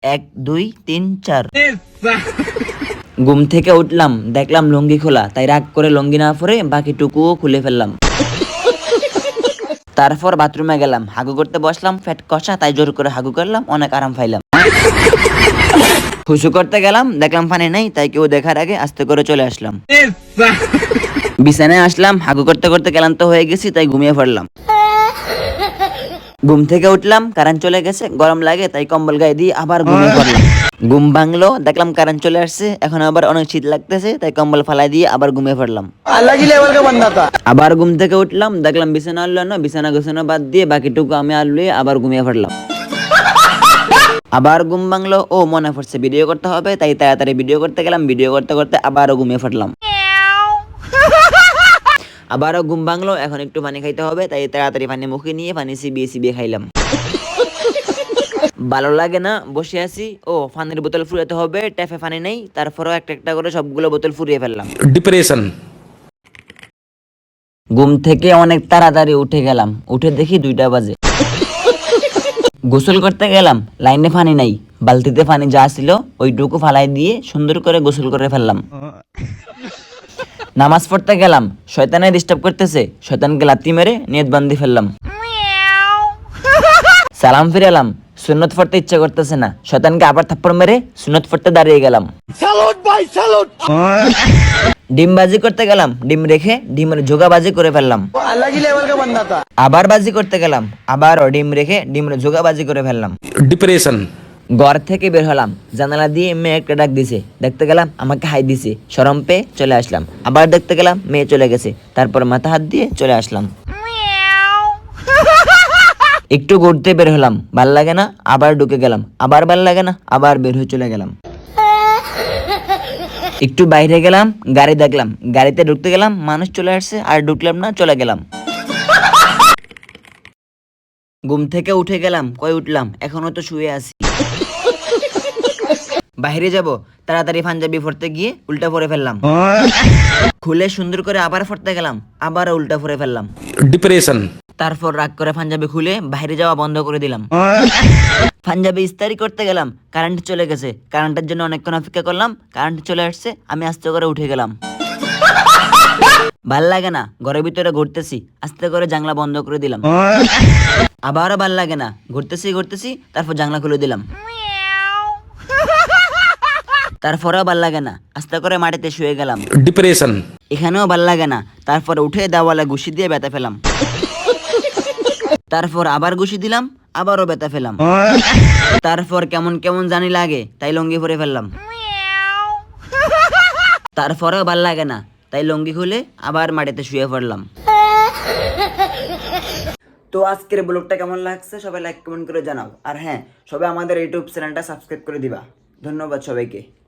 1 2 3 4। ঘুম থেকে উঠলাম, দেখলাম লুঙ্গি খোলা, তাই রাগ করে লুঙ্গি না পরে বাকিটুকুও খুলে ফেললাম। তারপর বাথরুমে গেলাম, হাগু করতে বসলাম, পেট কষা তাই জোর করে হাগু করলাম, অনেক আরাম পাইলাম। হুসু করতে গেলাম, দেখলাম পানি নেই, তাই কেউ দেখার আগে আস্তে করে চলে আসলাম। বিছানায় আসলাম, হাগু করতে করতে ক্লান্ত হয়ে গেছি, তাই ঘুমিয়ে পড়লাম। ঘুম থেকে উঠলাম, কারেন্ট চলে গেছে, গরম লাগে তাই কম্বল গায়ে দিয়ে আবার ঘুমিয়ে পড়লাম। ঘুম ভাঙলো, দেখলাম কারেন্ট চলে আসছে, এখন আবার অনেক শীত লাগতেছে, তাই কম্বল ফালাই দিয়ে আবার ঘুমিয়ে পড়লাম। আবার ঘুম থেকে উঠলাম, দেখলাম বিছানা আনলো না, বিছানা গোছানো বাদ দিয়ে বাকিটুকু আমি আনলে আবার ঘুমিয়ে পড়লাম। আবার ঘুম ভাঙলো, ও মনে পড়ছে ভিডিও করতে হবে, তাই তাড়াতাড়ি ভিডিও করতে গেলাম, ভিডিও করতে করতে আবারও ঘুমিয়ে পড়লাম। আবারও ঘুম ভাঙলো, এখন একটু পানি খাইতে হবে, তাই তাড়াতাড়ি পানি মুখে নিয়ে পানি চিবিয়ে চিবিয়ে খাইলাম। ভালো লাগে না, বসে আছি, ও পানির বোতল ফুরাতে হবে, ট্যাপে পানি নেই, তারপরেও একটা একটা করে সবগুলো বোতল ফুরিয়ে ফেললাম। ডিপ্রেশন। ঘুম থেকে অনেক তাড়াতাড়ি উঠে গেলাম, উঠে দেখি 2টা বাজে। গোসল করতে গেলাম, লাইনে পানি নাই, বালতিতে পানি যা ছিল ওইটুকু ফালাই দিয়ে সুন্দর করে গোসল করে ফেললাম। নামাজ পড়তে গেলাম, শয়তানে ডিস্টার্ব করতেছে, শয়তানকে লাথি মেরে নিয়ত বান্ধি ফেললাম। সালাম ফিরালাম, সুন্নত পড়তে ইচ্ছা করতেছে না, শয়তানকে আবার থাপ্পড় মেরে সুন্নত পড়তে দাঁড়িয়ে গেলাম। ডিম বাজি করতে গেলাম, ডিম রেখে ডিমের জোগা বাজি করে ফেললাম। আবার বাজি করতে গেলাম, আবারও ডিম রেখে ডিমের জোগা বাজি করে ফেললাম। ডিপ্রেশন। ঘর থেকে বের হলাম, জানালা দিয়ে মেয়ে একটা ডাক দিছে, দেখতে গেলাম আমাকে হাই দিছে, শরম পেয়ে চলে আসলাম। আবার দেখতে গেলাম মেয়ে চলে গেছে, তারপর মাথা হাত দিয়ে চলে আসলাম। একটু ঘুরতে বের হলাম, ভাল লাগে না, আবার ঢুকে গেলাম, আবার ভাল লাগে না, আবার বের হয়ে চলে গেলাম। একটু বাইরে গেলাম, গাড়ি দেখলাম, গাড়িতে ঢুকতে গেলাম, মানুষ চলে আসছে, আর ঢুকলাম না, চলে গেলাম। ঘুম থেকে উঠে গেলাম, কই উঠলাম, এখনো তো শুয়ে আছি। বাইরে যাব, তাড়াতাড়ি পাঞ্জাবি পরতে গিয়ে উল্টা পরে ফেললাম। খুলে সুন্দর করে আবার পরতে গেলাম, আবার উল্টা পরে ফেললাম। ডিপ্রেশন। তারপর রাগ করে পাঞ্জাবি খুলে বাইরে যাওয়া বন্ধ করে দিলাম। পাঞ্জাবি ইস্তারি করতে গেলাম, কারেন্ট চলে গেছে, কারেন্টের জন্য অনেকক্ষণ অপেক্ষা করলাম, কারেন্ট চলে আসছে, আমি আস্তে করে উঠে গেলাম। ভাল লাগে না, ঘরের ভিতরে ঘুরতেছি, আস্তে করে জানলা বন্ধ করে দিলাম। আবারও ভাল লাগে না, ঘুরতেছি, তারপর জানলা খুলে দিলাম। তারপরেও ভাল লাগে না, আস্তে করে মাটিতে শুয়ে গেলাম। ডিপ্রেশন। এখানেও ভাল লাগে না, তারপর উঠে দেওয়ালে ঘুষি দিয়ে ব্যথা ফেলাম। তারপর আবার ঘুষি দিলাম, আবারও ব্যথা ফেলাম। তারপর কেমন কেমন জানি লাগে, তাই লুঙ্গি পরে ফেললাম। তারপরেও ভাল লাগে না, তাই লুঙ্গি খুলে আবার মাটিতে শুয়ে পড়লাম। তো আজকের ব্লগটা কেমন লাগছে সবাই লাইক কমেন্ট করে জানাও, আর হ্যাঁ, সবাই আমাদের ইউটিউব চ্যানেলটা সাবস্ক্রাইব করে দিবা। ধন্যবাদ সবাইকে।